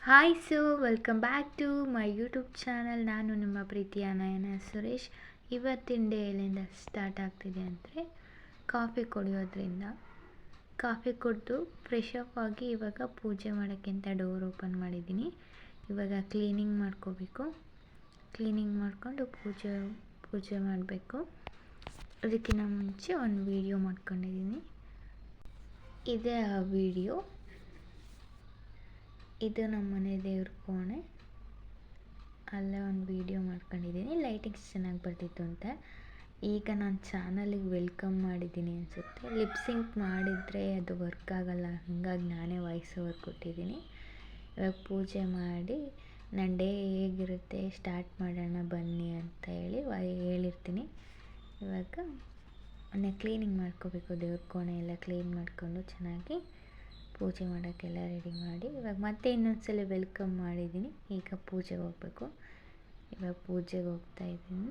Hi welcome back to my YouTube channel. ನಾನು ನಿಮ್ಮ ಪ್ರೀತಿಯ ನಯನ ಸುರೇಶ್. ಇವತ್ತಿನ ಡೇ ಎಲ್ಲಿಂದ ಸ್ಟಾರ್ಟ್ ಆಗ್ತಿದೆ ಅಂದರೆ ಕಾಫಿ ಕುಡಿಯೋದ್ರಿಂದ. ಕಾಫಿ ಕುಡಿದು ಫ್ರೆಶ್ ಅಪ್ ಆಗಿ ಇವಾಗ ಪೂಜೆ ಮಾಡೋಕ್ಕಿಂತ ಡೋರ್ ಓಪನ್ ಮಾಡಿದ್ದೀನಿ. ಇವಾಗ ಕ್ಲೀನಿಂಗ್ ಮಾಡ್ಕೋಬೇಕು. ಕ್ಲೀನಿಂಗ್ ಮಾಡಿಕೊಂಡು ಪೂಜೆ ಮಾಡಬೇಕು. ಅದಕ್ಕಿಂತ ಮುಂಚೆ ಒಂದು ವಿಡಿಯೋ ಮಾಡ್ಕೊಂಡಿದ್ದೀನಿ. ಇದೇ ಆ ವಿಡಿಯೋ. ಇದು ನಮ್ಮ ಮನೆ ದೇವ್ರ ಕೋಣೆ. ಅಲ್ಲೇ ಒಂದು ವಿಡಿಯೋ ಮಾಡ್ಕೊಂಡಿದ್ದೀನಿ. ಲೈಟಿಂಗ್ಸ್ ಚೆನ್ನಾಗಿ ಬರ್ತಿತ್ತು ಅಂತ. ಈಗ ನಾನು ಚಾನಲಿಗೆ ವೆಲ್ಕಮ್ ಮಾಡಿದ್ದೀನಿ ಅನಿಸುತ್ತೆ. ಲಿಪ್ಸಿಂಕ್ ಮಾಡಿದರೆ ಅದು ವರ್ಕ್ ಆಗೋಲ್ಲ, ಹಾಗಾಗಿ ನಾನೇ ವಾಯ್ಸ್ ಓವರ್ ಕೊಟ್ಟಿದ್ದೀನಿ. ಇವಾಗ ಪೂಜೆ ಮಾಡಿ ನನ್ನ ಡೇ ಹೇಗಿರುತ್ತೆ ಸ್ಟಾರ್ಟ್ ಮಾಡೋಣ ಬನ್ನಿ ಅಂತ ಹೇಳಿರ್ತೀನಿ. ಇವಾಗ ಕ್ಲೀನಿಂಗ್ ಮಾಡ್ಕೋಬೇಕು. ದೇವ್ರ ಕೋಣೆ ಎಲ್ಲ ಕ್ಲೀನ್ ಮಾಡಿಕೊಂಡು ಚೆನ್ನಾಗಿ ಪೂಜೆ ಮಾಡೋಕ್ಕೆಲ್ಲ ರೆಡಿ ಮಾಡಿ ಇವಾಗ ಮತ್ತೆ ಇನ್ನೊಂದ್ಸಲ ವೆಲ್ಕಮ್ ಮಾಡಿದ್ದೀನಿ. ಈಗ ಪೂಜೆಗೆ ಹೋಗಬೇಕು. ಇವಾಗ ಪೂಜೆಗೆ ಹೋಗ್ತಾಯಿದ್ದೀನಿ.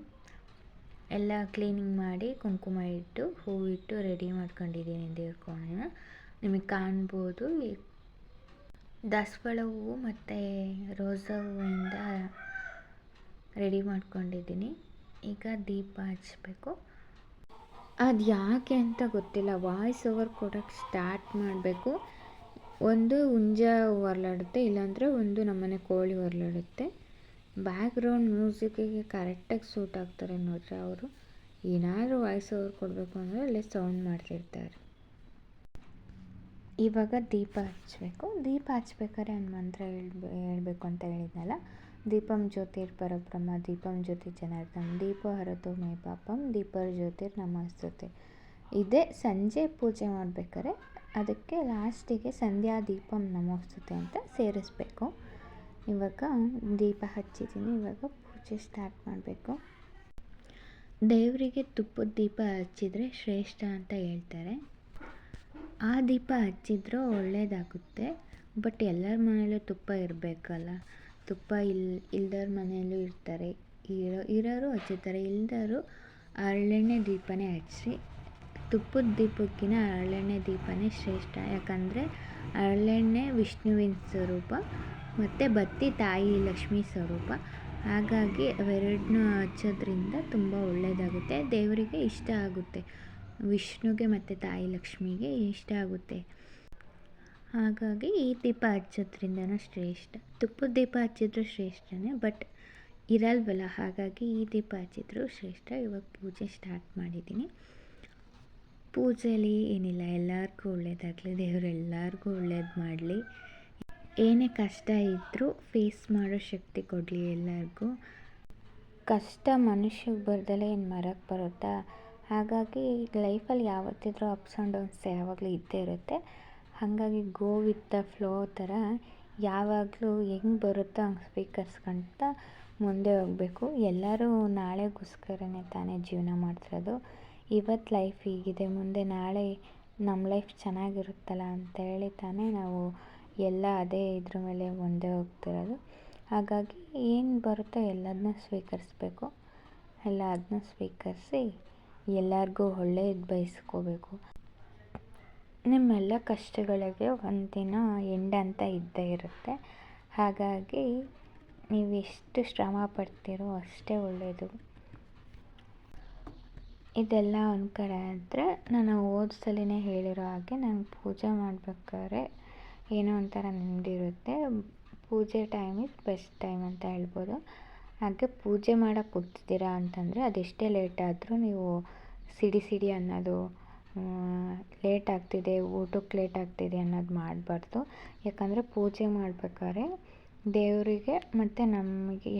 ಎಲ್ಲ ಕ್ಲೀನಿಂಗ್ ಮಾಡಿ ಕುಂಕುಮ ಇಟ್ಟು ಹೂವಿಟ್ಟು ರೆಡಿ ಮಾಡ್ಕೊಂಡಿದ್ದೀನಿ ದೇವ್ರ ಕೋಣೆನ. ನಿಮಗೆ ಕಾಣ್ಬೋದು. ದಾಸವಾಳ ಹೂವು ಮತ್ತು ರೋಸಾ ಹೂವಿಂದ ರೆಡಿ ಮಾಡ್ಕೊಂಡಿದ್ದೀನಿ. ಈಗ ದೀಪ ಹಚ್ಚಬೇಕು. ಅದು ಯಾಕೆ ಅಂತ ಗೊತ್ತಿಲ್ಲ, ವಾಯ್ಸ್ ಓವರ್ ಕೊಡೋಕ್ಕೆ ಸ್ಟಾರ್ಟ್ ಮಾಡಬೇಕು. ಒಂದು ಹುಂಜ ಹೊರಲಾಡುತ್ತೆ, ಇಲ್ಲಾಂದರೆ ಒಂದು ನಮ್ಮನೆ ಕೋಳಿ ಹೊರಲಾಡುತ್ತೆ. ಬ್ಯಾಕ್ಗ್ರೌಂಡ್ ಮ್ಯೂಸಿಕ್ಕಿಗೆ ಕರೆಕ್ಟಾಗಿ ಸೂಟ್ ಆಗ್ತಾರೆ ನೋಡ್ರಿ ಅವರು. ಏನಾದರೂ ವಾಯ್ಸ್ ಓವರ್ ಕೊಡಬೇಕು ಅಂದರೆ ಅಲ್ಲೇ ಸೌಂಡ್ ಮಾಡ್ತಿರ್ತಾರೆ. ಇವಾಗ ದೀಪ ಹಚ್ಚಬೇಕು. ದೀಪ ಹಚ್ಬೇಕಾದ್ರೆ ಒಂದು ಮಂತ್ರ ಹೇಳಬೇಕು ಅಂತ ಹೇಳಿದ್ನಲ್ಲ. ದೀಪಂ ಜ್ಯೋತಿರ್ಪರಬ್ರಹ್ಮ ದೀಪಂ ಜ್ಯೋತಿ ಜನಾರ್ದನ ದೀಪ ಹರತು ಮೇ ಪಾಪಂ ದೀಪರ್ ಜ್ಯೋತಿರ್ ನಮಸ್ತುತೆ. ಇದೇ ಸಂಜೆ ಪೂಜೆ ಮಾಡಬೇಕಾದ್ರೆ ಅದಕ್ಕೆ ಲಾಸ್ಟಿಗೆ ಸಂಧ್ಯಾ ದೀಪಂ ನಮಸ್ತುತೆ ಅಂತ ಸೇರಿಸ್ಬೇಕು. ಇವಾಗ ದೀಪ ಹಚ್ಚಿದ್ದೀನಿ. ಇವಾಗ ಪೂಜೆ ಸ್ಟಾರ್ಟ್ ಮಾಡಬೇಕು. ದೇವರಿಗೆ ತುಪ್ಪದ ದೀಪ ಹಚ್ಚಿದರೆ ಶ್ರೇಷ್ಠ ಅಂತ ಹೇಳ್ತಾರೆ. ಆ ದೀಪ ಹಚ್ಚಿದ್ರೂ ಒಳ್ಳೆಯದಾಗುತ್ತೆ. ಬಟ್ ಎಲ್ಲರ ಮನೆಯಲ್ಲೂ ತುಪ್ಪ ಇರಬೇಕಲ್ಲ. ತುಪ್ಪ ಇಲ್ದವ್ರ ಮನೆಯಲ್ಲೂ ಇರ್ತಾರೆ. ಇರೋರು ಹಚ್ಚುತ್ತಾರೆ, ಇಲ್ದವರು ಹರಳೆಣ್ಣೆ ದೀಪನೇ ಹಚ್ಚಿರಿ. ತುಪ್ಪದ ದೀಪಕ್ಕಿಂತ ಹರಳೆಣ್ಣೆ ದೀಪನೇ ಶ್ರೇಷ್ಠ. ಯಾಕಂದರೆ ಹರಳೆಣ್ಣೆ ವಿಷ್ಣುವಿನ ಸ್ವರೂಪ ಮತ್ತು ಬತ್ತಿ ತಾಯಿ ಲಕ್ಷ್ಮೀ ಸ್ವರೂಪ. ಹಾಗಾಗಿ ಅವೆರಡನ್ನೂ ಹಚ್ಚೋದ್ರಿಂದ ತುಂಬ ಒಳ್ಳೆಯದಾಗುತ್ತೆ. ದೇವರಿಗೆ ಇಷ್ಟ ಆಗುತ್ತೆ. ವಿಷ್ಣುಗೆ ಮತ್ತು ತಾಯಿ ಲಕ್ಷ್ಮಿಗೆ ಇಷ್ಟ ಆಗುತ್ತೆ. ಹಾಗಾಗಿ ಈ ದೀಪ ಹಚ್ಚೋದ್ರಿಂದನೂ ಶ್ರೇಷ್ಠ. ತುಪ್ಪದ ದೀಪ ಹಚ್ಚಿದ್ರೂ ಶ್ರೇಷ್ಠನೇ, ಬಟ್ ಇರಲ್ವಲ್ಲ, ಹಾಗಾಗಿ ಈ ದೀಪ ಹಚ್ಚಿದ್ರೂ ಶ್ರೇಷ್ಠ. ಇವಾಗ ಪೂಜೆ ಸ್ಟಾರ್ಟ್ ಮಾಡಿದ್ದೀನಿ. ಪೂಜೆಯಲ್ಲಿ ಏನಿಲ್ಲ, ಎಲ್ಲರಿಗೂ ಒಳ್ಳೆಯದಾಗಲಿ, ದೇವರು ಎಲ್ಲರಿಗೂ ಒಳ್ಳೇದು ಮಾಡಲಿ. ಏನೇ ಕಷ್ಟ ಇದ್ದರೂ ಫೇಸ್ ಮಾಡೋ ಶಕ್ತಿ ಕೊಡಲಿ ಎಲ್ಲರಿಗೂ. ಕಷ್ಟ ಮನುಷ್ಯಗೆ ಬರ್ದಲೇ ಏನು ಮರಕ್ಕೆ ಬರುತ್ತಾ? ಹಾಗಾಗಿ ಲೈಫಲ್ಲಿ ಯಾವತ್ತಿದ್ರೂ ಅಪ್ಸ್ ಆ್ಯಂಡ್ ಡೌನ್ಸ್ ಯಾವಾಗಲೂ ಇದ್ದೇ ಇರುತ್ತೆ. ಹಾಗಾಗಿ ಗೋ ವಿತ್ ದ ಫ್ಲೋ ಥರ ಯಾವಾಗಲೂ ಹೆಂಗೆ ಬರುತ್ತೋ ಹಂಗೆ ಸ್ವೀಕರಿಸ್ಕೊಂತ ಮುಂದೆ ಹೋಗಬೇಕು. ಎಲ್ಲರೂ ನಾಳೆಗೋಸ್ಕರನೇ ತಾನೇ ಜೀವನ ಮಾಡ್ತಿರೋದು. ಇವತ್ತು ಲೈಫ್ ಹೀಗಿದೆ, ಮುಂದೆ ನಾಳೆ ನಮ್ಮ ಲೈಫ್ ಚೆನ್ನಾಗಿರುತ್ತಲ್ಲ ಅಂತೇಳಿ ತಾನೇ ನಾವು ಎಲ್ಲ ಅದೇ ಇದ್ರ ಮೇಲೆ ಮುಂದೆ ಹೋಗ್ತಿರೋದು. ಹಾಗಾಗಿ ಏನು ಬರುತ್ತೋ ಎಲ್ಲದನ್ನ ಸ್ವೀಕರಿಸ್ಬೇಕು. ಎಲ್ಲ ಅದನ್ನ ಸ್ವೀಕರಿಸಿ ಎಲ್ಲರಿಗೂ ಒಳ್ಳೆಯದು ಬಯಸ್ಕೋಬೇಕು. ನಿಮ್ಮೆಲ್ಲ ಕಷ್ಟಗಳಿಗೆ ಒಂದಿನ ಎಂಡ್ ಅಂತ ಇದ್ದೇ ಇರುತ್ತೆ. ಹಾಗಾಗಿ ನೀವು ಎಷ್ಟು ಶ್ರಮ ಪಡ್ತೀರೋ ಅಷ್ಟೇ ಒಳ್ಳೆಯದು. ಇದೆಲ್ಲ ಒಂದು ಕಡೆ ಆದರೆ, ನಾನು ಹೋದ ಸಲನೇ ಹೇಳಿರೋ ಹಾಗೆ ನಾನು ಪೂಜೆ ಮಾಡಬೇಕಾದ್ರೆ ಏನೋ ಒಂಥರ ನೆಮ್ಮದಿರುತ್ತೆ. ಪೂಜೆ ಟೈಮ್ ಇಸ್ ಬೆಸ್ಟ್ ಟೈಮ್ ಅಂತ ಹೇಳ್ಬೋದು. ಹಾಗೆ ಪೂಜೆ ಮಾಡೋಕ್ಕೆ ಕೂತಿದ್ದೀರಾ ಅಂತಂದರೆ ಅದೆಷ್ಟೇ ಲೇಟ್ ಆದರೂ ನೀವು ಸಿಡಿ ಅನ್ನೋದು, ಲೇಟ್ ಆಗ್ತಿದೆ, ಊಟಕ್ಕೆ ಲೇಟ್ ಆಗ್ತಿದೆ ಅನ್ನೋದು ಮಾಡಬಾರ್ದು. ಯಾಕಂದರೆ ಪೂಜೆ ಮಾಡಬೇಕಾದ್ರೆ ದೇವರಿಗೆ ಮತ್ತು ನಮಗೆ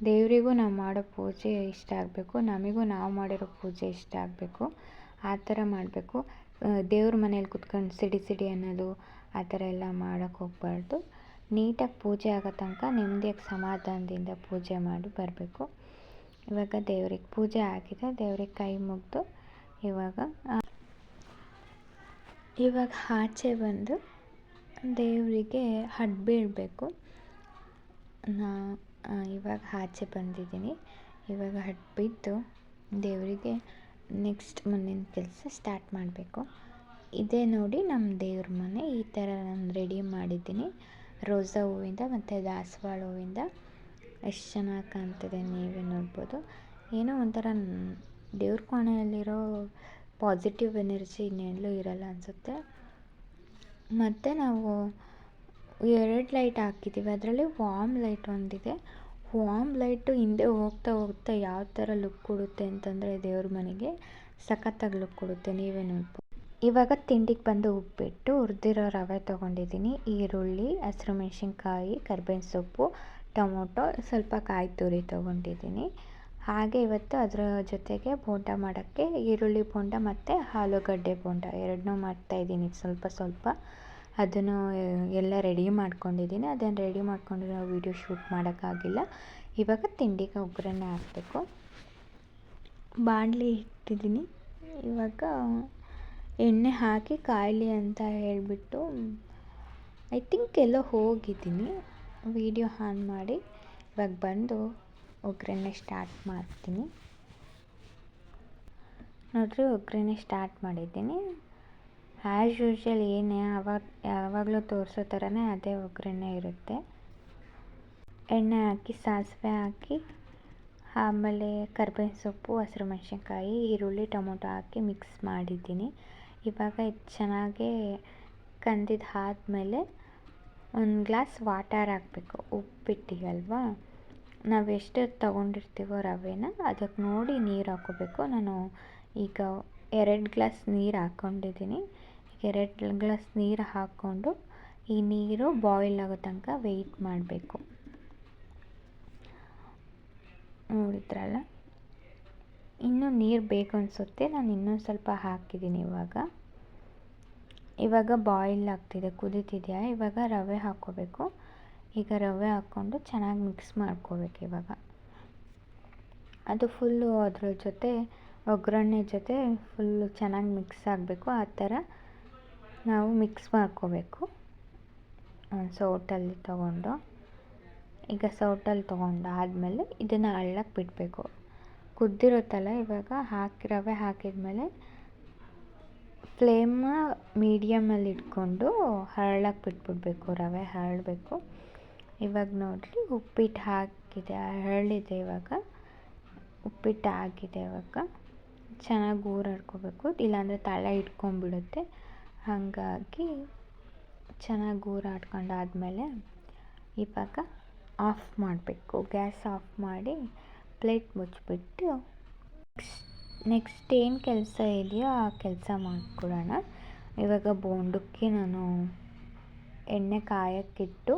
ದೇವರಿಗೂ ನಾವು ಮಾಡೋ ಪೂಜೆ ಇಷ್ಟ ಆಗಬೇಕು, ನಮಗೂ ನಾವು ಮಾಡಿರೋ ಪೂಜೆ ಇಷ್ಟ ಆಗಬೇಕು. ಆ ಥರ ಮಾಡಬೇಕು. ದೇವ್ರ ಮನೇಲಿ ಕುತ್ಕೊಂಡು ಸಿಡಿ ಅನ್ನೋದು ಆ ಥರ ಎಲ್ಲ ಮಾಡೋಕ್ಕೆ ಹೋಗಬಾರ್ದು. ನೀಟಾಗಿ ಪೂಜೆ ಆಗೋ ತನಕ ನೆಮ್ಮದಿಯಾಗಿ ಸಮಾಧಾನದಿಂದ ಪೂಜೆ ಮಾಡಿ ಬರಬೇಕು. ಇವಾಗ ದೇವ್ರಿಗೆ ಪೂಜೆ ಆಗಿದೆ. ದೇವ್ರಿಗೆ ಕೈ ಮುಗಿದು ಇವಾಗ ಆಚೆ ಬಂದು ದೇವರಿಗೆ ಹಡ್ ಬೀಳಬೇಕು. ಇವಾಗ ಆಚೆ ಬಂದಿದ್ದೀನಿ. ಇವಾಗ ಹಡ್ ಬಿದ್ದು ದೇವರಿಗೆ ನೆಕ್ಸ್ಟ್ ಮುಂದಿನ ಕೆಲಸ ಸ್ಟಾರ್ಟ್ ಮಾಡಬೇಕು. ಇದೇ ನೋಡಿ ನಮ್ಮ ದೇವ್ರ ಮನೆ. ಈ ಥರ ನಾನು ರೆಡಿ ಮಾಡಿದ್ದೀನಿ. ರೋಸಾ ಹೂವಿಂದ ಮತ್ತು ದಾಸವಾಳ ಹೂವಿಂದ ಎಷ್ಟು ಚೆನ್ನಾಗಿ ಕಾಣ್ತಿದೆ ನೀವೇ ನೋಡ್ಬೋದು. ಏನೋ ಒಂಥರ ದೇವ್ರ ಕೋಣೆಯಲ್ಲಿರೋ ಪಾಸಿಟಿವ್ ಎನರ್ಜಿ ಇನ್ನೆಲ್ಲೂ ಇರಲ್ಲ ಅನಿಸುತ್ತೆ. ಮತ್ತು ನಾವು 2 ಲೈಟ್ ಹಾಕಿದ್ದೀವಿ, ಅದರಲ್ಲಿ ವಾರ್ಮ್ ಲೈಟ್ ಒಂದಿದೆ. ವಾರ್ಮ್ ಲೈಟು ಹಿಂದೆ ಹೋಗ್ತಾ ಹೋಗ್ತಾ ಯಾವ ಥರ ಲುಕ್ ಕೊಡುತ್ತೆ ಅಂತಂದರೆ ದೇವ್ರ ಮನೆಗೆ ಸಖತ್ತಾಗಿ ಲುಕ್ ಕೊಡುತ್ತೆ, ನೀವೇ ನೋಡ್ಬೋದು. ಇವಾಗ ತಿಂಡಿಗೆ ಬಂದು ಉಪ್ಪಿಟ್ಟು, ಹುರಿದಿರೋ ರವೆ ತೊಗೊಂಡಿದ್ದೀನಿ, ಈರುಳ್ಳಿ, ಹಸಿರು ಮೆಣಸಿನ್ಕಾಯಿ, ಕರ್ಬೇವಿನ ಸೊಪ್ಪು, ಟೊಮೊಟೊ, ಸ್ವಲ್ಪ ಕಾಯಿ ತುರಿ ತೊಗೊಂಡಿದ್ದೀನಿ. ಹಾಗೆ ಇವತ್ತು ಅದರ ಜೊತೆಗೆ ಬೋಂಡ ಮಾಡೋಕ್ಕೆ ಈರುಳ್ಳಿ ಬೋಂಡ ಮತ್ತು ಆಲೂಗಡ್ಡೆ ಬೋಂಡ ಎರಡನ್ನೂ ಮಾಡ್ತಾಯಿದ್ದೀನಿ. ಸ್ವಲ್ಪ ಸ್ವಲ್ಪ ಅದನ್ನು ಎಲ್ಲ ರೆಡಿ ಮಾಡ್ಕೊಂಡಿದ್ದೀನಿ. ಅದನ್ನು ರೆಡಿ ಮಾಡ್ಕೊಂಡಿರೋ ವೀಡಿಯೋ ಶೂಟ್ ಮಾಡೋಕ್ಕಾಗಿಲ್ಲ. ಇವಾಗ ತಿಂಡಿಗೆ ಒಗ್ಗರಣೆ ಹಾಕಬೇಕು. ಬಾಣಲಿ ಇಟ್ಟಿದ್ದೀನಿ. ಇವಾಗ ಎಣ್ಣೆ ಹಾಕಿ ಕಾಯಲಿ ಅಂತ ಹೇಳಿಬಿಟ್ಟು ಐ ಥಿಂಕ್ ಎಲ್ಲೋ ಹೋಗಿದ್ದೀನಿ, ವೀಡಿಯೋ ಆನ್ ಮಾಡಿ ಇವಾಗ ಬಂದು ಒಗ್ಗರಣೆ ಸ್ಟಾರ್ಟ್ ಮಾಡ್ತೀನಿ. ನೋಡಿರಿ, ಒಗ್ಗರಣೆ ಸ್ಟಾರ್ಟ್ ಮಾಡಿದ್ದೀನಿ. ಆ್ಯಸ್ ಯೂಶ್ವಲ್ ಏನೇ ಯಾವಾಗಲೂ ತೋರಿಸೋ ಥರನೇ ಅದೇ ಒಗ್ಗರಣೆ ಇರುತ್ತೆ. ಎಣ್ಣೆ ಹಾಕಿ, ಸಾಸಿವೆ ಹಾಕಿ, ಆಮೇಲೆ ಕರ್ಬೇವಿನ ಸೊಪ್ಪು, ಹಸಿರು ಮೆಣಸಿನ್ಕಾಯಿ, ಈರುಳ್ಳಿ, ಟೊಮೊಟೊ ಹಾಕಿ ಮಿಕ್ಸ್ ಮಾಡಿದ್ದೀನಿ. ಇವಾಗ ಇದು ಚೆನ್ನಾಗಿ ಆದಮೇಲೆ 1 ಗ್ಲಾಸ್ ವಾಟರ್ ಹಾಕಬೇಕು. ಉಪ್ಪಿಟ್ಟಿಗಲ್ವಾ, ನಾವು ಎಷ್ಟು ತೊಗೊಂಡಿರ್ತೀವೋ ರವೆನ ಅದಕ್ಕೆ ನೋಡಿ ನೀರು ಹಾಕ್ಕೋಬೇಕು. ನಾನು ಈಗ 2 ಗ್ಲಾಸ್ ನೀರು ಹಾಕ್ಕೊಂಡಿದ್ದೀನಿ. 2 ಗ್ಲಾಸ್ ನೀರು ಹಾಕ್ಕೊಂಡು ಈ ನೀರು ಬಾಯ್ಲ್ ಆಗೋ ತನಕ ವೆಯ್ಟ್ ಮಾಡಬೇಕು. ನೋಡಿದ್ರಲ್ಲ, ಇನ್ನೂ ನೀರು ಬೇಕು ಅನಿಸುತ್ತೆ, ನಾನು ಇನ್ನೊಂದು ಸ್ವಲ್ಪ ಹಾಕಿದ್ದೀನಿ. ಇವಾಗ ಬಾಯ್ಲ್ ಆಗ್ತಿದೆ, ಕುದೀತಿದೆಯಾ. ಇವಾಗ ರವೆ ಹಾಕ್ಕೋಬೇಕು. ಈಗ ರವೆ ಹಾಕ್ಕೊಂಡು ಚೆನ್ನಾಗಿ ಮಿಕ್ಸ್ ಮಾಡ್ಕೋಬೇಕು. ಇವಾಗ ಅದು ಫುಲ್ಲು ಅದ್ರ ಜೊತೆ ಒಗ್ಗರಣೆ ಜೊತೆ ಫುಲ್ಲು ಚೆನ್ನಾಗಿ ಮಿಕ್ಸ್ ಆಗಬೇಕು. ಆ ಥರ ನಾವು ಮಿಕ್ಸ್ ಮಾಡ್ಕೋಬೇಕು. ಒಂದು ಸೌಟಲ್ಲಿ ತೊಗೊಂಡು, ಈಗ ಸೌಟಲ್ಲಿ ತೊಗೊಂಡಾದಮೇಲೆ ಇದನ್ನು ಹಳ್ಳಕ್ಕೆ ಬಿಡಬೇಕು. ಕುದ್ದಿರುತ್ತಲ್ಲ, ಇವಾಗ ರವೆ ಹಾಕಿದ್ಮೇಲೆ ಫ್ಲೇಮ ಮೀಡಿಯಮಲ್ಲಿ ಇಟ್ಕೊಂಡು ಹರಳಕ್ಕೆ ಬಿಟ್ಬಿಡಬೇಕು. ರವೆ ಹರಳಬೇಕು. ಇವಾಗ ನೋಡಿರಿ, ಉಪ್ಪಿಟ್ಟು ಹಾಕಿದೆ, ಹರಳಿದೆ. ಇವಾಗ ಉಪ್ಪಿಟ್ಟು ಆಗಿದೆ. ಇವಾಗ ಚೆನ್ನಾಗಿ ಊರಾಡ್ಕೋಬೇಕು, ಇಲ್ಲಾಂದರೆ ತಳ ಇಟ್ಕೊಂಡ್ಬಿಡುತ್ತೆ. ಹಾಗಾಗಿ ಚೆನ್ನಾಗಿ ಊರಾಡ್ಕೊಂಡಾದಮೇಲೆ ಇವಾಗ ಆಫ್ ಮಾಡಬೇಕು. ಗ್ಯಾಸ್ ಆಫ್ ಮಾಡಿ ಪ್ಲೇಟ್ ಮುಚ್ಚಿಬಿಟ್ಟು ನೆಕ್ಸ್ಟ್ ಏನು ಕೆಲಸ ಇದೆಯೋ ಆ ಕೆಲಸ ಮಾಡ್ಕೊಳ್ಳೋಣ. ಇವಾಗ ಬೋಂಡಕ್ಕೆ ನಾನು ಎಣ್ಣೆ ಕಾಯಕ್ಕಿಟ್ಟು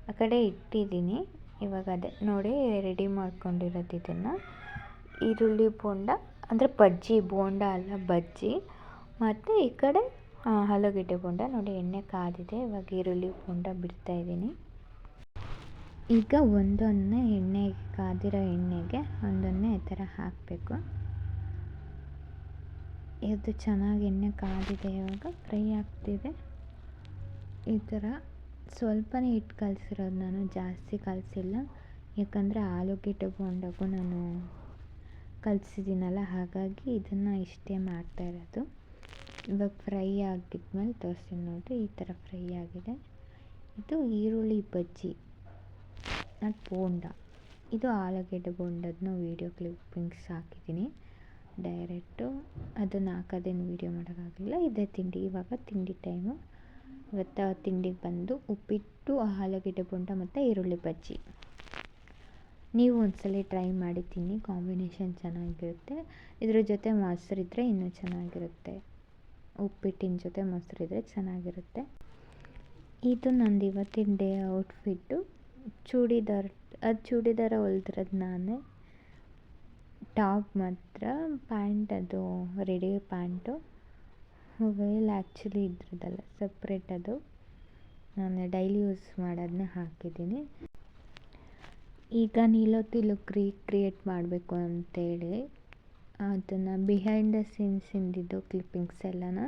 ಆ ಕಡೆ ಇಟ್ಟಿದ್ದೀನಿ. ಇವಾಗ ಅದೇ ನೋಡಿ, ರೆಡಿ ಮಾಡ್ಕೊಂಡಿರೋದು ಇದನ್ನು ಈರುಳ್ಳಿ ಬೋಂಡ, ಅಂದರೆ ಬಜ್ಜಿ, ಬೋಂಡ ಅಲ್ಲ ಬಜ್ಜಿ. ಮತ್ತು ಈ ಕಡೆ ಆಲೂಗಡ್ಡೆ ಬೋಂಡ. ನೋಡಿ, ಎಣ್ಣೆ ಕಾದಿದೆ. ಇವಾಗ ಈರುಳ್ಳಿ ಬೋಂಡ ಬಿಡ್ತಾಯಿದ್ದೀನಿ. ಈಗ ಒಂದೊಂದನ್ನೇ ಕಾದಿರೋ ಎಣ್ಣೆಗೆ ಒಂದೊಂದನ್ನೇ ಈ ಥರ ಹಾಕಬೇಕು. ಇದು ಚೆನ್ನಾಗಿ ಎಣ್ಣೆ ಕಾದಿದೆ. ಇವಾಗ ಫ್ರೈ ಆಗ್ತಿದೆ. ಈ ಥರ ಸ್ವಲ್ಪನೇ ಇಟ್ಟು ಕಲಸಿರೋದು, ನಾನು ಜಾಸ್ತಿ ಕಲಸಿಲ್ಲ. ಯಾಕಂದರೆ ಆಲೂಗೆಡ್ಡೆ ಬೋಂಡಗೂ ನಾನು ಕಲಸಿದ್ದೀನಲ್ಲ, ಹಾಗಾಗಿ ಇದನ್ನು ಇಷ್ಟೇ ಮಾಡ್ತಾಯಿರೋದು. ಇವಾಗ ಫ್ರೈ ಆಗಿದ್ಮೇಲೆ ತೋರಿಸ್ತೀನಿ ನೋಡಿ, ಈ ಥರ ಫ್ರೈ ಆಗಿದೆ. ಇದು ಈರುಳ್ಳಿ ಬಜ್ಜಿ, ಅದು ಬೋಂಡ. ಇದು ಆಲೂಗೆಡ್ಡೆ ಬೋಂಡದನ್ನ ವೀಡಿಯೋ ಕ್ಲಿಪ್ಪಿಂಗ್ಸ್ ಹಾಕಿದ್ದೀನಿ ಡೈರೆಕ್ಟು. ಅದನ್ನು ಹಾಕೋದೇನು ವೀಡಿಯೋ ಮಾಡೋಕ್ಕಾಗಲಿಲ್ಲ. ಇದೇ ತಿಂಡಿ. ಇವಾಗ ತಿಂಡಿ ಟೈಮು. ಇವತ್ತು ತಿಂಡಿಗೆ ಬಂದು ಉಪ್ಪಿಟ್ಟು, ಆಲೂಗೆಡ್ಡೆ ಬೋಂಡ ಮತ್ತು ಈರುಳ್ಳಿ ಬಜ್ಜಿ. ನೀವು ಒಂದ್ಸಲ ಟ್ರೈ ಮಾಡಿ ತಿನ್ನಿ, ಕಾಂಬಿನೇಷನ್ ಚೆನ್ನಾಗಿರುತ್ತೆ. ಇದ್ರ ಜೊತೆ ಮೊಸರಿದ್ರೆ ಇನ್ನೂ ಚೆನ್ನಾಗಿರುತ್ತೆ. ಉಪ್ಪಿಟ್ಟಿನ ಜೊತೆ ಮೊಸರಿದ್ರೆ ಚೆನ್ನಾಗಿರುತ್ತೆ. ಇದು ನಂದು ಇವತ್ತಿನ ಡೇ ಔಟ್ಫಿಟ್ಟು. ಚೂಡಿದಾರ ಹೊಲ್ದಿರೋದು ನಾನೇ. ಟಾಪ್ ಮಾತ್ರ ಪ್ಯಾಂಟ್, ಅದು ರೆಡಿ ಪ್ಯಾಂಟು. ವೇಲ್ ಆ್ಯಕ್ಚುಲಿ ಇದ್ರದ್ದಲ್ಲ, ಸಪ್ರೇಟ್. ಅದು ನಾನು ಡೈಲಿ ಯೂಸ್ ಮಾಡೋದನ್ನ ಹಾಕಿದ್ದೀನಿ. ಈಗ ನೀಲೋತಿ ಲುಕ್ ರೀಕ್ರಿಯೇಟ್ ಮಾಡಬೇಕು ಅಂತೇಳಿ ಅದನ್ನು ಬಿಹೈಂಡ್ ದ ಸೀನ್ಸಿಂದಿದ್ದು ಕ್ಲಿಪ್ಪಿಂಗ್ಸ್ ಎಲ್ಲನ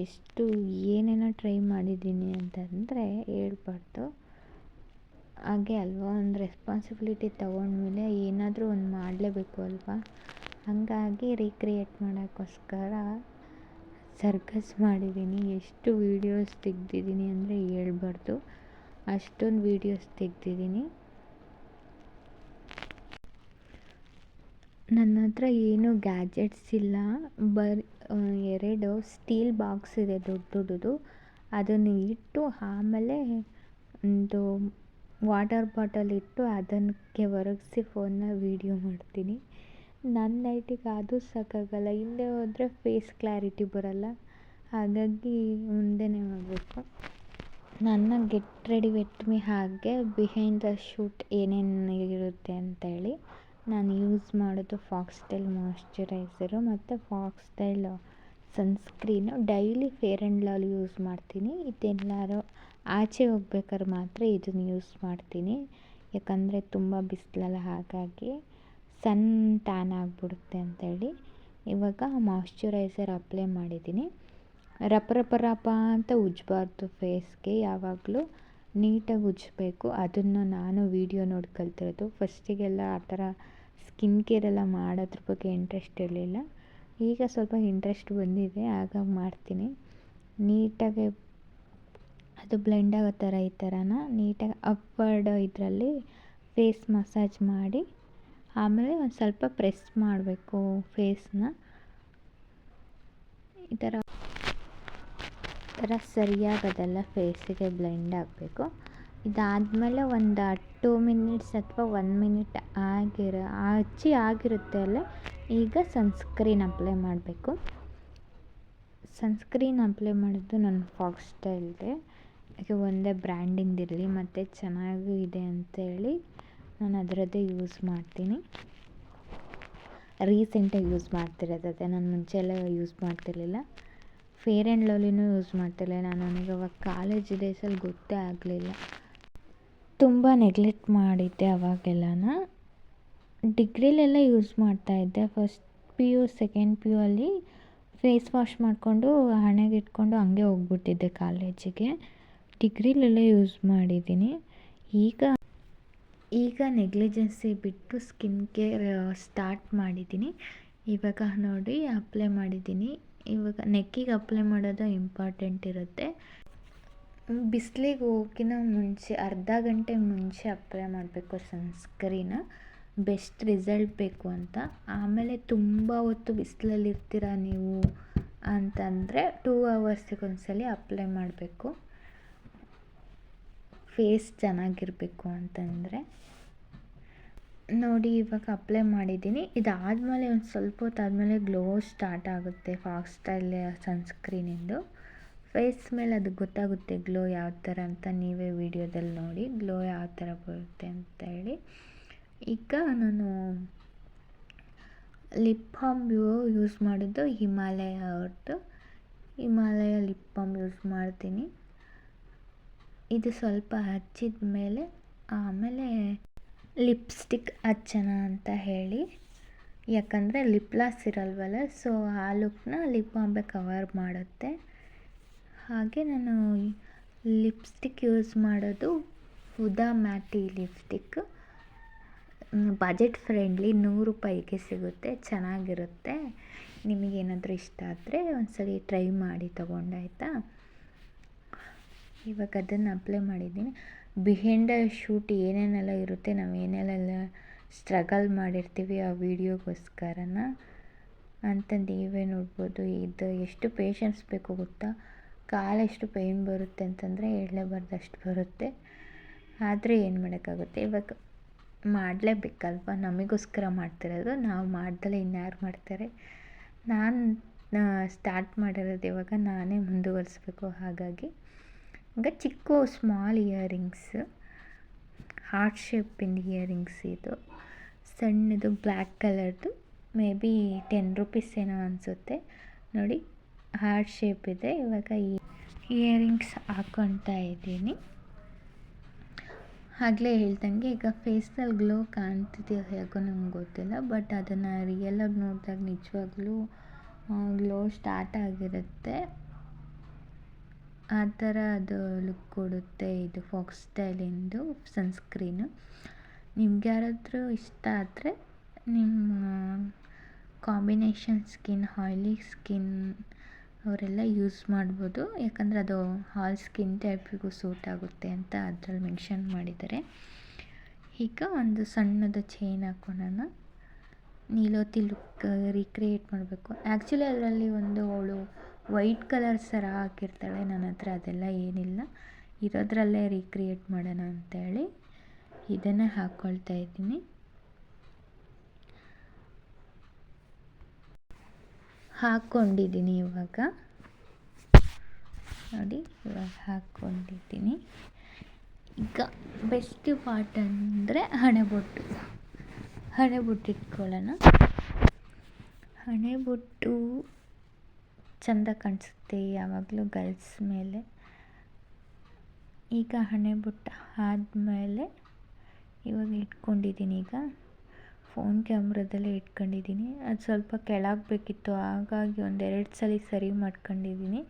ಎಷ್ಟು ಏನೇನೋ ಟ್ರೈ ಮಾಡಿದ್ದೀನಿ ಅಂತಂದರೆ ಹೇಳ್ಬಾರ್ದು. ಹಾಗೆ ಅಲ್ವಾ, ಒಂದು ರೆಸ್ಪಾನ್ಸಿಬಿಲಿಟಿ ತೊಗೊಂಡ್ಮೇಲೆ ಏನಾದರೂ ಒಂದು ಮಾಡಲೇಬೇಕು ಅಲ್ವಾ. ಹಾಗಾಗಿ ರೀಕ್ರಿಯೇಟ್ ಮಾಡೋಕ್ಕೋಸ್ಕರ ಸರ್ಕಸ್ ಮಾಡಿದ್ದೀನಿ. ಎಷ್ಟು ವೀಡಿಯೋಸ್ ತೆಗ್ದಿದ್ದೀನಿ ಅಂದರೆ ಹೇಳ್ಬಾರ್ದು. ಅಷ್ಟೊಂದು ವೀಡಿಯೋಸ್ ತೆಗ್ದಿದ್ದೀನಿ. ನನ್ನ ಹತ್ರ ಏನೂ ಗ್ಯಾಜೆಟ್ಸ್ ಇಲ್ಲ, ಬರೀ 2 ಸ್ಟೀಲ್ ಬಾಕ್ಸ್ ಇದೆ ದೊಡ್ಡ ದೊಡ್ಡದು. ಅದನ್ನು ಇಟ್ಟು ಆಮೇಲೆ ಒಂದು ವಾಟರ್ ಬಾಟಲ್ ಇಟ್ಟು ಅದಕ್ಕೆ ಒರಗಿಸಿ ಫೋನ್ನ ವೀಡಿಯೋ ಮಾಡ್ತೀನಿ. ನನ್ನ ನೈಟಿಗೆ ಅದು ಸಾಕಾಗಲ್ಲ, ಹಿಂದೆ ಹೋದರೆ ಫೇಸ್ ಕ್ಲಾರಿಟಿ ಬರಲ್ಲ, ಹಾಗಾಗಿ ಮುಂದೆನೇ ಮಾಡಬೇಕು. ನನ್ನ ಗೆಟ್ ರೆಡಿ ವಿತ್ ಮೀ ಹಾಗೆ ಬಿಹೈಂಡ್ ದ ಶೂಟ್ ಏನೇನು ಇರುತ್ತೆ ಅಂತೇಳಿ ನಾನು ಯೂಸ್ ಮಾಡೋದು ಫಾಕ್ಸ್ಟೈಲ್ ಮಾಯ್ಶ್ಚರೈಸರು ಮತ್ತು foxtail sunscreen. Daily fair and lovely use ಮಾಡ್ತೀನಿ. ಇದೆಲ್ಲರೂ ಆಚೆ ಹೋಗ್ಬೇಕಾದ್ರೆ ಮಾತ್ರ ಇದನ್ನು ಯೂಸ್ ಮಾಡ್ತೀನಿ, ಯಾಕಂದರೆ ತುಂಬ ಬಿಸಿಲಲ್ಲ, ಹಾಗಾಗಿ ಸನ್ ಟ್ಯಾನ್ ಆಗಿಬಿಡುತ್ತೆ ಅಂತೇಳಿ. ಇವಾಗ ಮಾಯ್ಶ್ಚರೈಸರ್ ಅಪ್ಲೈ ಮಾಡಿದ್ದೀನಿ. ರಪ ಅಂತ ಉಜ್ಜಬಾರ್ದು ಫೇಸ್ಗೆ, ಯಾವಾಗಲೂ ನೀಟಾಗಿ ಉಜ್ಜಬೇಕು. ಅದನ್ನು ನಾನು ವೀಡಿಯೋ ನೋಡಿ ಕಲ್ತಿರೋದು. ಫಸ್ಟಿಗೆಲ್ಲ ಆ ಥರ ಸ್ಕಿನ್ ಕೇರೆಲ್ಲ ಮಾಡೋದ್ರ ಬಗ್ಗೆ ಇಂಟ್ರೆಸ್ಟ್ ಇರಲಿಲ್ಲ, ಈಗ ಸ್ವಲ್ಪ ಇಂಟ್ರೆಸ್ಟ್ ಬಂದಿದೆ, ಹಾಗಾಗಿ ಮಾಡ್ತೀನಿ. ನೀಟಾಗಿ ಅದು ಬ್ಲೆಂಡ್ ಆಗೋ ಥರ ಈ ಥರನ ನೀಟಾಗಿ ಅಪ್ವರ್ಡ್ ಇದರಲ್ಲಿ ಫೇಸ್ ಮಸಾಜ್ ಮಾಡಿ ಆಮೇಲೆ ಒಂದು ಸ್ವಲ್ಪ ಪ್ರೆಸ್ ಮಾಡಬೇಕು ಫೇಸ್ನ. ಈ ಥರ ಸರಿಯಾಗಿ ಅದೆಲ್ಲ ಫೇಸಿಗೆ ಬ್ಲೆಂಡ್ ಆಗಬೇಕು. ಇದಾದಮೇಲೆ ಒಂದು 2 ಮಿನಿಟ್ಸ್ ಅಥವಾ 1 ಮಿನಿಟ್ ಆಗಿರುತ್ತೆ ಅಲ್ಲೇ. ಈಗ ಸನ್ಸ್ಕ್ರೀನ್ ಅಪ್ಲೈ ಮಾಡಬೇಕು. ಸನ್ಸ್ಕ್ರೀನ್ ಅಪ್ಲೈ ಮಾಡಿದ್ದು ನನ್ನ ಫಾಕ್ಸ್ಟೈಲ್ದೆ, ಯಾಕೆ ಒಂದೇ ಬ್ರ್ಯಾಂಡಿಂದಿರಲಿ ಮತ್ತು ಚೆನ್ನಾಗೂ ಇದೆ ಅಂತೇಳಿ ನಾನು ಅದರದ್ದೇ ಯೂಸ್ ಮಾಡ್ತೀನಿ. ರೀಸೆಂಟಾಗಿ ಯೂಸ್ ಮಾಡ್ತಿರೋದು ಅದೇ, ನಾನು ಮುಂಚೆ ಎಲ್ಲ ಯೂಸ್ ಮಾಡ್ತಿರ್ಲಿಲ್ಲ. ಫೇರ್ ಆ್ಯಂಡ್ ಲವ್ಲಿನೂ ಯೂಸ್ ಮಾಡ್ತಿರಲಿಲ್ಲ, ನನಗೆ ಅವಾಗ ಕಾಲೇಜ್ ಡೇಸಲ್ಲಿ ಗೊತ್ತೇ ಆಗಲಿಲ್ಲ, ತುಂಬ ನೆಗ್ಲೆಕ್ಟ್ ಮಾಡಿದ್ದೆ ಅವಾಗೆಲ್ಲನ. ಡಿಗ್ರಿಲೆಲ್ಲ ಯೂಸ್ ಮಾಡ್ತಾಯಿದ್ದೆ. ಫಸ್ಟ್ PU ಸೆಕೆಂಡ್ PU ಅಲ್ಲಿ ಫೇಸ್ ವಾಶ್ ಮಾಡಿಕೊಂಡು ಹಣೆಗೆ ಇಟ್ಕೊಂಡು ಹಂಗೆ ಹೋಗ್ಬಿಟ್ಟಿದ್ದೆ ಕಾಲೇಜಿಗೆ. ಡಿಗ್ರಿಲೆಲ್ಲ ಯೂಸ್ ಮಾಡಿದ್ದೀನಿ. ಈಗ ನೆಗ್ಲಿಜೆನ್ಸಿ ಬಿಟ್ಟು ಸ್ಕಿನ್ ಕೇರ್ ಸ್ಟಾರ್ಟ್ ಮಾಡಿದ್ದೀನಿ. ಇವಾಗ ನೋಡಿ ಅಪ್ಲೈ ಮಾಡಿದ್ದೀನಿ. ಇವಾಗ ನೆಕ್ಕಿಗೆ ಅಪ್ಲೈ ಮಾಡೋದು ಇಂಪಾರ್ಟೆಂಟ್ ಇರುತ್ತೆ. ಬಿಸಿಲಿಗೆ ಹೋಗೋಕ್ಕಿಂತ ಮುಂಚೆ ಅರ್ಧ ಗಂಟೆ ಮುಂಚೆ ಅಪ್ಲೈ ಮಾಡಬೇಕು ಸನ್ಸ್ಕ್ರೀನ, ಬೆಸ್ಟ್ ರಿಸಲ್ಟ್ ಬೇಕು ಅಂತ. ಆಮೇಲೆ ತುಂಬ ಹೊತ್ತು ಬಿಸಿಲಲ್ಲಿ ಇರ್ತೀರ ನೀವು ಅಂತಂದರೆ 2 ಅವರ್ಸಿಗೆ ಒಂದ್ಸಲ ಅಪ್ಲೈ ಮಾಡಬೇಕು, ಫೇಸ್ ಚೆನ್ನಾಗಿರಬೇಕು ಅಂತಂದರೆ. ನೋಡಿ ಇವಾಗ ಅಪ್ಲೈ ಮಾಡಿದ್ದೀನಿ. ಇದಾದಮೇಲೆ ಒಂದು ಸ್ವಲ್ಪ ಹೊತ್ತಾದಮೇಲೆ ಗ್ಲೋ ಸ್ಟಾರ್ಟ್ ಆಗುತ್ತೆ ಫಾಕ್ಸ್ಟೈಲ್ ಸನ್ಸ್ಕ್ರೀನಿಂದು. ಫೇಸ್ ಮೇಲೆ ಅದು ಗೊತ್ತಾಗುತ್ತೆ ಗ್ಲೋ ಯಾವ ಥರ ಅಂತ, ನೀವೇ ವಿಡಿಯೋದಲ್ಲಿ ನೋಡಿ ಗ್ಲೋ ಯಾವ ಥರ ಬರುತ್ತೆ ಅಂತ ಹೇಳಿ. ಈಗ ನಾನು ಲಿಪ್ ಬಾಮ್ ಯೂಸ್ ಮಾಡೋದು ಹಿಮಾಲಯ ಅವ್ರದ್ದು, ಹಿಮಾಲಯ ಲಿಪ್ ಬಾಮ್ ಯೂಸ್ ಮಾಡ್ತೀನಿ. ಇದು ಸ್ವಲ್ಪ ಹಚ್ಚಿದ ಮೇಲೆ ಆಮೇಲೆ ಲಿಪ್ಸ್ಟಿಕ್ ಹಚ್ಚೋಣ ಅಂತ ಹೇಳಿ, ಯಾಕಂದರೆ ಲಿಪ್ ಗ್ಲಾಸ್ ಇರಲ್ವಲ್ಲ, ಸೊ ಆ ಲುಕ್ನ ಲಿಪ್ ಬಾಂಬೆ ಕವರ್ ಮಾಡುತ್ತೆ. ಹಾಗೆ ನಾನು ಲಿಪ್ಸ್ಟಿಕ್ ಯೂಸ್ ಮಾಡೋದು ಹುದಾ ಮ್ಯಾಟಿ ಲಿಪ್ಸ್ಟಿಕ್. ಬಜೆಟ್ ಫ್ರೆಂಡ್ಲಿ, 100 ರೂಪಾಯಿಗೆ ಸಿಗುತ್ತೆ, ಚೆನ್ನಾಗಿರುತ್ತೆ. ನಿಮಗೇನಾದರೂ ಇಷ್ಟ ಆದರೆ ಒಂದ್ಸಲಿ ಟ್ರೈ ಮಾಡಿ ತೊಗೊಂಡಾಯ್ತಾ. ಇವಾಗ ಅದನ್ನು ಅಪ್ಲೈ ಮಾಡಿದ್ದೀನಿ. ಬಿಹೈಂಡ್ ದ ಶೂಟ್ ಏನೇನೆಲ್ಲ ಇರುತ್ತೆ, ನಾವು ಏನೇನೆಲ್ಲ ಸ್ಟ್ರಗಲ್ ಮಾಡಿರ್ತೀವಿ ಆ ವೀಡಿಯೋಗೋಸ್ಕರನ ಅಂತ ನೀವೇ ನೋಡ್ಬೋದು. ಇದು ಎಷ್ಟು ಪೇಷನ್ಸ್ ಬೇಕು ಗೊತ್ತಾ, ಕಾಲೆಷ್ಟು ಪೇಯ್ನ್ ಬರುತ್ತೆ ಅಂತಂದರೆ ಹೇಳಲೇಬಾರ್ದು, ಅಷ್ಟು ಬರುತ್ತೆ. ಆದರೆ ಏನು ಮಾಡೋಕ್ಕಾಗುತ್ತೆ, ಇವಾಗ ಮಾಡಲೇಬೇಕಲ್ವ, ನಮಗೋಸ್ಕರ ಮಾಡ್ತಿರೋದು, ನಾವು ಮಾಡ್ದಲೇ ಇನ್ಯಾರು ಮಾಡ್ತಾರೆ. ನಾನು ಸ್ಟಾರ್ಟ್ ಮಾಡಿರೋದು ಇವಾಗ, ನಾನೇ ಮುಂದುವರಿಸ್ಬೇಕು. ಹಾಗಾಗಿ ಈಗ ಚಿಕ್ಕ ಸ್ಮಾಲ್ ಇಯರಿಂಗ್ಸ್, ಹಾರ್ಟ್ ಶೇಪಿಂದ ಇಯರಿಂಗ್ಸ್, ಇದು ಸಣ್ಣದು ಬ್ಲ್ಯಾಕ್ ಕಲರ್ದು, ಮೇ ಬಿ 10 ರೂಪೀಸ್ ಏನೋ ಅನಿಸುತ್ತೆ ನೋಡಿ, ಹಾರ್ಟ್ ಶೇಪ್ ಇದೆ. ಇವಾಗ ಈ ಇಯರಿಂಗ್ಸ್ ಹಾಕ್ಕೊತಾ ಇದ್ದೀನಿ. ಆಗಲೇ ಹೇಳ್ದಂಗೆ ಈಗ ಫೇಸಲ್ಲಿ ಗ್ಲೋ ಕಾಣ್ತಿದೆಯೋ ಹೇಗೋ ನಂಗೆ ಗೊತ್ತಿಲ್ಲ, ಬಟ್ ಅದನ್ನು ರಿಯಲಾಗಿ ನೋಡಿದಾಗ ನಿಜವಾಗ್ಲೂ ಗ್ಲೋ ಸ್ಟಾರ್ಟ್ ಆಗಿರುತ್ತೆ. ಆ ಥರ ಅದು ಲುಕ್ ಕೊಡುತ್ತೆ ಇದು ಫಾಕ್ಸ್ಟೈಲಿಂದು ಸನ್ಸ್ಕ್ರೀನು. ನಿಮ್ಗೆ ಯಾರಾದರೂ ಇಷ್ಟ ಆದರೆ, ನಿಮ್ಮ ಕಾಂಬಿನೇಷನ್ ಸ್ಕಿನ್, ಆಯ್ಲಿ ಸ್ಕಿನ್, ಅವರೆಲ್ಲ ಯೂಸ್ ಮಾಡ್ಬೋದು, ಯಾಕಂದರೆ ಅದು ಆಲ್ ಸ್ಕಿನ್ ಟೈಪಿಗೂ ಸೂಟ್ ಆಗುತ್ತೆ ಅಂತ ಅದರಲ್ಲಿ ಮೆನ್ಷನ್ ಮಾಡಿದ್ದಾರೆ. ಈಗ ಒಂದು ಸಣ್ಣದ ಚೈನ್ ಹಾಕ್ಕೊಳ್ಳೋಣ. ನೀಲೋತಿ ಲುಕ್ ರೀಕ್ರಿಯೇಟ್ ಮಾಡಬೇಕು. ಆ್ಯಕ್ಚುಲಿ ಅದರಲ್ಲಿ ಅವಳು ವೈಟ್ ಕಲರ್ ಸರ ಹಾಕಿರ್ತಾಳೆ, ನನ್ನ ಹತ್ರ ಅದೆಲ್ಲ ಏನಿಲ್ಲ, ಇರೋದ್ರಲ್ಲೇ ರೀಕ್ರಿಯೇಟ್ ಮಾಡೋಣ ಅಂತೇಳಿ ಇದನ್ನೇ ಹಾಕ್ಕೊಳ್ತಾ ಇದ್ದೀನಿ. ಹಾಕ್ಕೊಂಡಿದ್ದೀನಿ ಇವಾಗ ನೋಡಿ, ಇವಾಗ ಹಾಕ್ಕೊಂಡಿದ್ದೀನಿ. ಈಗ ಬೆಸ್ಟ್ ಪಾರ್ಟ್ ಅಂದರೆ ಹಣೆಬೊಟ್ಟು ಇಟ್ಕೊಳ್ಳೋಣ. ಹಣೆಬೊಟ್ಟು ಚೆಂದ ಕಾಣಿಸುತ್ತೆ ಯಾವಾಗಲೂ ಗರ್ಲ್ಸ್ ಮೇಲೆ. ಈಗ ಹಣೆಬೊಟ್ಟು ಆದಮೇಲೆ ಇವಾಗ ಇಟ್ಕೊಂಡಿದ್ದೀನಿ. ಈಗ ಫೋನ್ ಕ್ಯಾಮ್ರಾದಲ್ಲೇ ಇಟ್ಕೊಂಡಿದ್ದೀನಿ. ಅದು ಸ್ವಲ್ಪ ಕೆಳಗೆ ಬೇಕಿತ್ತು, ಹಾಗಾಗಿ 1-2 ಸಲ ಸರಿ ಮಾಡ್ಕೊಂಡಿದ್ದೀನಿ.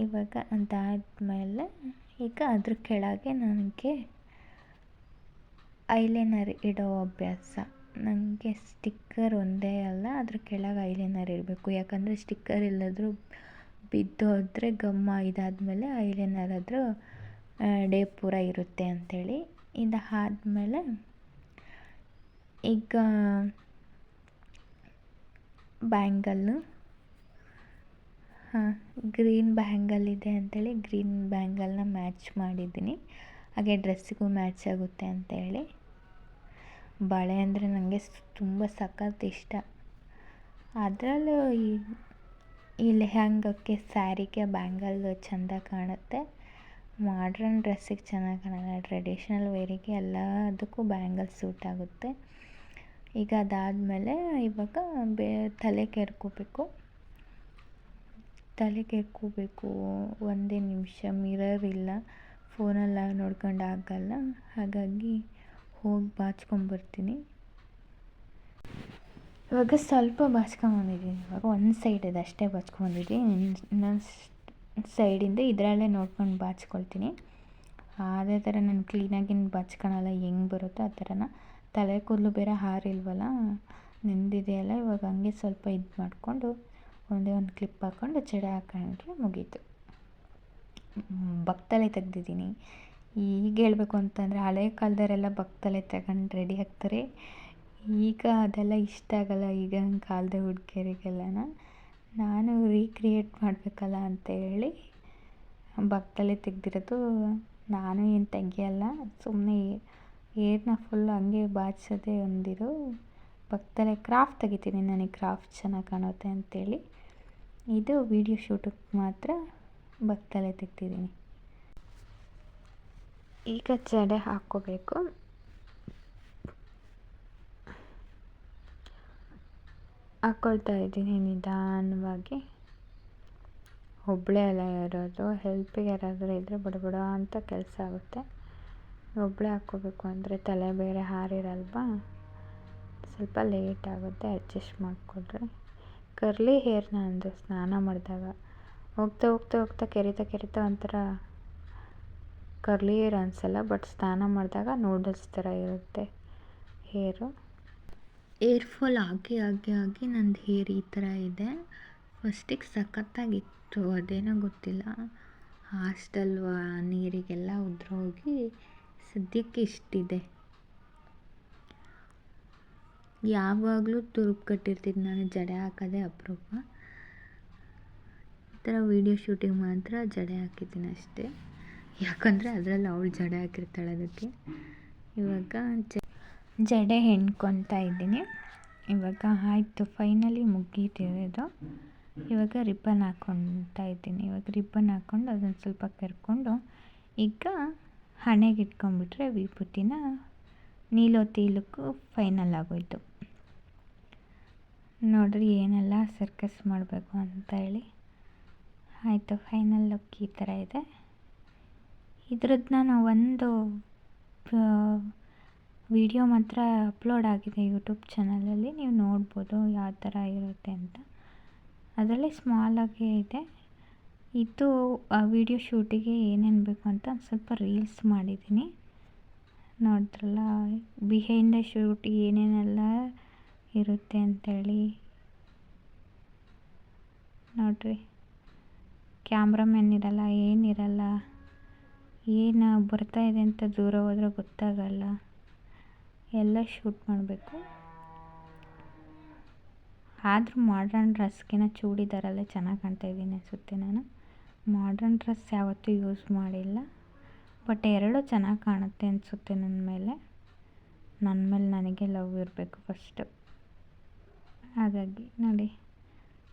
ಇವಾಗ ಅದಾದಮೇಲೆ ಈಗ ಅದ್ರ ಕೆಳಗೆ ನನಗೆ ಐಲೈನರ್ ಇಡೋ ಅಭ್ಯಾಸ. ನನಗೆ ಸ್ಟಿಕ್ಕರ್ ಒಂದೇ ಅಲ್ಲ, ಅದ್ರ ಕೆಳಗೆ ಐಲೈನರ್ ಇರಬೇಕು. ಯಾಕಂದರೆ ಸ್ಟಿಕ್ಕರ್ ಇಲ್ಲದ್ರೂ ಬಿದ್ದೋದ್ರೆ ಗಮ್ಮ ಇದಾದಮೇಲೆ ಐಲೈನರ್ ಆದರೂ ಡೇ ಪೂರ ಇರುತ್ತೆ ಅಂಥೇಳಿ. ಇದಾದಮೇಲೆ ಈಗ ಬ್ಯಾಂಗಲ್ಲು, ಗ್ರೀನ್ ಬ್ಯಾಂಗಲ್ ಇದೆ ಅಂಥೇಳಿ ಗ್ರೀನ್ ಬ್ಯಾಂಗಲ್ನ ಮ್ಯಾಚ್ ಮಾಡಿದ್ದೀನಿ. ಹಾಗೆ ಡ್ರೆಸ್ಸಿಗೂ ಮ್ಯಾಚ್ ಆಗುತ್ತೆ ಅಂಥೇಳಿ. ಬಳೆ ಅಂದರೆ ನನಗೆ ತುಂಬ ಸಖತ್ ಇಷ್ಟ. ಅದರಲ್ಲೂ ಈ ಲೆಹಂಗಕ್ಕೆ, ಸ್ಯಾರಿಗೆ ಬ್ಯಾಂಗಲ್ ಚೆಂದ ಕಾಣುತ್ತೆ. ಮಾಡ್ರನ್ ಡ್ರೆಸ್ಸಿಗೆ ಚೆನ್ನಾಗಿ ಕಾಣಲ್ಲ, ಟ್ರೆಡಿಷ್ನಲ್ ವೇರಿಗೆ ಎಲ್ಲದಕ್ಕೂ ಬ್ಯಾಂಗಲ್ ಸೂಟ್ ಆಗುತ್ತೆ. ಈಗ ಅದಾದಮೇಲೆ ಇವಾಗ ತಲೆ ಕೆರ್ಕೋಬೇಕು. ಒಂದೇ ನಿಮಿಷ. ಮಿರರ್ ಇಲ್ಲ, ಫೋನೆಲ್ಲ ನೋಡ್ಕೊಂಡು ಆಗಲ್ಲ, ಹಾಗಾಗಿ ಹೋಗಿ ಬಾಚ್ಕೊಂಬರ್ತೀನಿ. ಇವಾಗ ಸ್ವಲ್ಪ ಬಾಚ್ಕೊಂಬಂದಿದ್ದೀನಿ. ಇವಾಗ ಒಂದು ಸೈಡದು ಅಷ್ಟೇ ಬಾಚ್ಕೊಂಬಂದಿದ್ದೀನಿ. ಇನ್ನೊಂದು ಸೈಡಿಂದ ಇದರಲ್ಲೇ ನೋಡ್ಕೊಂಡು ಬಾಚ್ಕೊಳ್ತೀನಿ. ಅದೇ ಥರ ನಾನು ಕ್ಲೀನಾಗಿ ಬಾಚ್ಕೊಳಲ್ಲ, ಹೆಂಗೆ ಬರುತ್ತೋ ಆ ಥರನ. ತಲೆ ಕೂದಲು ಬೇರೆ ಹಾರಿಲ್ವಲ್ಲ, ನೆಂದಿದೆಯಲ್ಲ. ಇವಾಗ ಹಂಗೆ ಸ್ವಲ್ಪ ಇದು ಮಾಡಿಕೊಂಡು ಒಂದೇ ಒಂದು ಕ್ಲಿಪ್ ಹಾಕ್ಕೊಂಡು ಜಡೆ ಹಾಕೊಂಡ್ರೆ ಮುಗೀತು. ಬಕ್ತಲೆ ತೆಗ್ದಿದ್ದೀನಿ. ಈಗ ಹೇಳಬೇಕು ಅಂತಂದರೆ ಹಳೆ ಕಾಲದವರೆಲ್ಲ ಬಕ್ತಲೆ ತಗೊಂಡು ರೆಡಿ ಆಗ್ತಾರೆ. ಈಗ ಅದೆಲ್ಲ ಇಷ್ಟ ಆಗಲ್ಲ ಈಗಿನ ಕಾಲದ ಹುಡುಗಿಯರಿಗೆಲ್ಲನ. ನಾನು ರೀಕ್ರಿಯೇಟ್ ಮಾಡಬೇಕಲ್ಲ ಅಂತೇಳಿ ಬಕ್ತಲೆ ತೆಗ್ದಿರೋದು. ನಾನು ಏನು ತೆಗಿಯಲ್ಲ, ಸುಮ್ಮನೆ ಏರ್ನ ಫುಲ್ ಹಂಗೆ ಬಾಚೋದೇ ಒಂದಿದು. ಬಕ್ತಲೆ ಕ್ರಾಫ್ಟ್ ತೆಗಿತೀನಿ, ನನಗೆ ಕ್ರಾಫ್ಟ್ ಚೆನ್ನಾಗಿ ಕಾಣುತ್ತೆ ಅಂಥೇಳಿ. ಇದು ವಿಡಿಯೋ ಶೂಟಿಗೆ ಮಾತ್ರ ಬಕ್ತಲೆ ತೆಗ್ದಿದ್ದೀನಿ. ಈಗ ಜಡೆ ಹಾಕ್ಕೋಬೇಕು. ಹಾಕ್ಕೊಳ್ತಾ ಇದ್ದೀನಿ ನಿಧಾನವಾಗಿ. ಒಬ್ಬಳೇ ಅಲ್ಲ ಇರೋದು, ಹೆಲ್ಪಿಗೆ ಯಾರಾದರೂ ಇದ್ದರೆ ಬಡಬಡ ಅಂತ ಕೆಲಸ ಆಗುತ್ತೆ. ಒಬ್ಬಳೇ ಹಾಕ್ಕೋಬೇಕು ಅಂದರೆ ತಲೆ ಬೇರೆ ಹಾರಿರಲ್ವಾ, ಸ್ವಲ್ಪ ಲೇಟ್ ಆಗುತ್ತೆ. ಅಡ್ಜಸ್ಟ್ ಮಾಡಿಕೊಡ್ರಿ. ಕರ್ಲಿ ಹೇರ್ ನಂದು ಸ್ನಾನ ಮಾಡಿದಾಗ ಹೋಗ್ತಾ ಕೆರಿತಾ ಒಂಥರ ಕರ್ಲಿ ಹೇರ್ ಅನಿಸಲ್ಲ, ಬಟ್ ಸ್ನಾನ ಮಾಡಿದಾಗ ನೂಡಲ್ಸ್ ಥರ ಇರುತ್ತೆ ಹೇರು. ಏರ್ ಫಾಲ್ ಆಗಿ ನಂದು ಹೇರ್ ಈ ಥರ ಇದೆ. ಫಸ್ಟಿಗೆ ಸಖತ್ತಾಗಿತ್ತು, ಅದೇನೋ ಗೊತ್ತಿಲ್ಲ, ಹಾಸ್ಟೆಲ್ ನೀರಿಗೆಲ್ಲ ಉದ್ರೋಗಿ ಸದ್ಯಕ್ಕೆ ಇಷ್ಟಿದೆ. ಯಾವಾಗಲೂ ತುರುಬು ಕಟ್ಟಿರ್ತಿದ್ದು ನಾನು, ಜಡೆ ಹಾಕೋದೇ ಅಪರೂಪ. ಈ ಥರ ವೀಡಿಯೋ ಶೂಟಿಂಗ್ ಮಾತ್ರ ಜಡೆ ಹಾಕಿದ್ದೀನಿ ಅಷ್ಟೇ, ಯಾಕಂದರೆ ಅದರಲ್ಲಿ ಅವಳು ಜಡೆ ಹಾಕಿರ್ತಾಳೆ ಅದಕ್ಕೆ. ಇವಾಗ ಜಡೆ ಹೆಣ್ಕೊತಾ ಇದ್ದೀನಿ. ಇವಾಗ ಆಯಿತು, ಫೈನಲಿ ಮುಗೀತಿರೋದು. ಇವಾಗ ರಿಬ್ಬನ್ ಹಾಕ್ಕೊತಾ ಇದ್ದೀನಿ. ಇವಾಗ ರಿಬ್ಬನ್ ಹಾಕ್ಕೊಂಡು ಅದನ್ನು ಸ್ವಲ್ಪ ಕೆರ್ಕೊಂಡು ಈಗ ಹಣೆಗೆ ಇಟ್ಕೊಂಡ್ಬಿಟ್ರೆ ವಿಭೂತಿನ ನೀಲೋತಿ ಲುಕ್ಕು ಫೈನಲ್ ಆಗೋಯ್ತು. ನೋಡ್ರಿ ಏನೆಲ್ಲ ಸರ್ಕಸ್ ಮಾಡಬೇಕು ಅಂತ ಹೇಳಿ. ಆಯಿತು, ಫೈನಲ್ ಲುಕ್ ಈ ಥರ ಇದೆ. ಇದ್ರದ್ದು ನಾನು ಒಂದು ವಿಡಿಯೋ ಮಾತ್ರ ಅಪ್ಲೋಡ್ ಆಗಿದೆ ಯೂಟ್ಯೂಬ್ ಚಾನಲಲ್ಲಿ, ನೀವು ನೋಡ್ಬೋದು ಯಾವ ಥರ ಇರುತ್ತೆ ಅಂತ. ಅದರಲ್ಲಿ ಸ್ಮಾಲಾಗೇ ಇದೆ. ಇದು ವಿಡಿಯೋ ಶೂಟಿಗೆ ಏನೇನು ಬೇಕು ಅಂತ ಸ್ವಲ್ಪ ರೀಲ್ಸ್ ಮಾಡಿದ್ದೀನಿ, ನೋಡಿದ್ರಲ್ಲ. ಬಿಹೈಂಡ್ ದ ಶೂಟ್ ಏನೇನೆಲ್ಲ ಇರುತ್ತೆ ಅಂಥೇಳಿ ನೋಡಿರಿ. ಕ್ಯಾಮ್ರಾಮನ್ ಇರಲ್ಲ, ಏನಿರಲ್ಲ, ಏನು ಬರ್ತಾ ಇದೆ ಅಂತ ದೂರ ಹೋದರೆ ಗೊತ್ತಾಗಲ್ಲ, ಎಲ್ಲ ಶೂಟ್ ಮಾಡಬೇಕು. ಆದರೂ ಮಾಡ್ರನ್ ಡ್ರೆಸ್ಗಿನ ಚೂಡಿದಾರಲ್ಲೇ ಚೆನ್ನಾಗಿ ಕಾಣ್ತಾ ಇದ್ದೀನಿ ಅನಿಸುತ್ತೆ. ನಾನು ಮಾಡ್ರನ್ ಡ್ರೆಸ್ ಯಾವತ್ತೂ ಯೂಸ್ ಮಾಡಿಲ್ಲ, ಬಟ್ ಎರಡೂ ಚೆನ್ನಾಗಿ ಕಾಣುತ್ತೆ ಅನಿಸುತ್ತೆ ನನ್ನ ಮೇಲೆ ನನಗೆ ಲವ್ ಇರಬೇಕು ಫಸ್ಟು. ಹಾಗಾಗಿ ನೋಡಿ,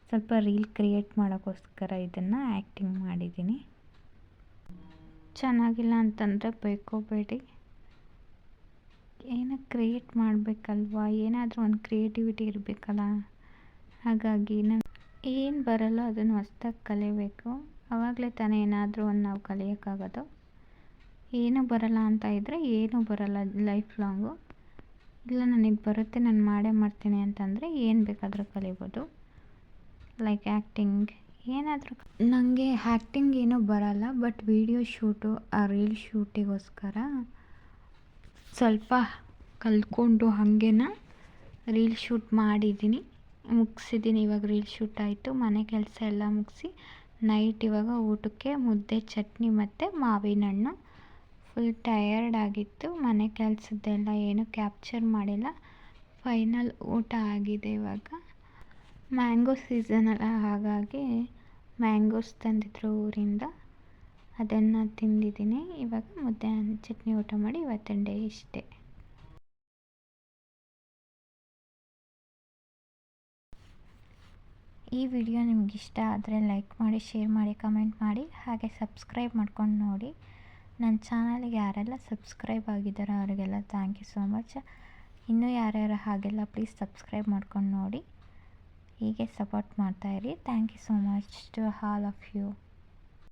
ಸ್ವಲ್ಪ ರೀಲ್ ಕ್ರಿಯೇಟ್ ಮಾಡೋಕ್ಕೋಸ್ಕರ ಇದನ್ನು ಆ್ಯಕ್ಟಿಂಗ್ ಮಾಡಿದ್ದೀನಿ. ಚೆನ್ನಾಗಿಲ್ಲ ಅಂತಂದರೆ ಬೈಕೋಬೇಡಿ, ಏನೋ ಕ್ರಿಯೇಟ್ ಮಾಡಬೇಕಲ್ವಾ, ಏನಾದರೂ ಒಂದು ಕ್ರಿಯೇಟಿವಿಟಿ ಇರಬೇಕಲ್ಲ. ಹಾಗಾಗಿ ಏನು ಬರಲ್ಲ ಅದನ್ನು ಹೊಸ್ದಾಗಿ ಕಲಿಬೇಕು, ಆವಾಗಲೇ ತಾನೇ ಏನಾದರೂ ಒಂದು ನಾವು ಕಲಿಯೋಕ್ಕಾಗೋದು. ಏನೂ ಬರಲ್ಲ ಅಂತ ಇದ್ದರೆ ಏನೂ ಬರಲ್ಲ ಲೈಫ್ ಲಾಂಗು. ಇಲ್ಲ ನನಗೆ ಬರುತ್ತೆ, ನಾನು ಮಾಡೇ ಮಾಡ್ತೀನಿ ಅಂತಂದರೆ ಏನು ಬೇಕಾದರೂ ಕಲಿಬೋದು. ಲೈಕ್ ಆ್ಯಕ್ಟಿಂಗ್ ಏನಾದರೂ. ನನಗೆ ಆ್ಯಕ್ಟಿಂಗ್ ಏನೂ ಬರಲ್ಲ, ಬಟ್ ವೀಡಿಯೋ ಶೂಟು, ಆ ರೀಲ್ ಶೂಟಿಗೋಸ್ಕರ ಸ್ವಲ್ಪ ಕಲ್ತ್ಕೊಂಡು ಹಾಗೇನ ರೀಲ್ ಶೂಟ್ ಮಾಡಿದ್ದೀನಿ, ಮುಗಿಸಿದ್ದೀನಿ. ಇವಾಗ ರೀಲ್ ಶೂಟ್ ಆಯಿತು, ಮನೆ ಕೆಲಸ ಎಲ್ಲ ಮುಗಿಸಿ ನೈಟ್ ಇವಾಗ ಊಟಕ್ಕೆ ಮುದ್ದೆ, ಚಟ್ನಿ ಮತ್ತು ಮಾವಿನ ಹಣ್ಣು. ಫುಲ್ ಟಯರ್ಡ್ ಆಗಿತ್ತು, ಮನೆ ಕೆಲಸದ್ದೆಲ್ಲ ಏನೂ ಕ್ಯಾಪ್ಚರ್ ಮಾಡಿಲ್ಲ. ಫೈನಲ್ ಊಟ ಆಗಿದೆ. ಇವಾಗ ಮ್ಯಾಂಗೋ ಸೀಸನ್ ಅಲ್ಲ, ಹಾಗಾಗಿ ಮ್ಯಾಂಗೋಸ್ ತಂದಿದ್ರು ಊರಿಂದ, ಅದನ್ನು ತಿಂದಿದ್ದೀನಿ. ಇವಾಗ ಮುದ್ದೆ ಚಟ್ನಿ ಊಟ ಮಾಡಿ ಇವತ್ತಿನ ಡೇ ಇಷ್ಟೇ. ಈ ವಿಡಿಯೋ ನಿಮ್ಗೆ ಇಷ್ಟ ಆದರೆ ಲೈಕ್ ಮಾಡಿ, ಶೇರ್ ಮಾಡಿ, ಕಮೆಂಟ್ ಮಾಡಿ, ಹಾಗೆ ಸಬ್ಸ್ಕ್ರೈಬ್ ಮಾಡ್ಕೊಂಡು ನೋಡಿ. ನನ್ನ ಚಾನಲ್ಗೆ ಯಾರೆಲ್ಲ ಸಬ್ಸ್ಕ್ರೈಬ್ ಆಗಿದ್ದಾರೋ ಅವರಿಗೆಲ್ಲ ಥ್ಯಾಂಕ್ ಯು ಸೋ ಮಚ್. ಇನ್ನೂ ಯಾರ್ಯಾರು ಹಾಗೆಲ್ಲ ಪ್ಲೀಸ್ ಸಬ್ಸ್ಕ್ರೈಬ್ ಮಾಡ್ಕೊಂಡು ನೋಡಿ, ಹೀಗೆ ಸಪೋರ್ಟ್ ಮಾಡ್ತಾಯಿರಿ. Thank you so much to all of you.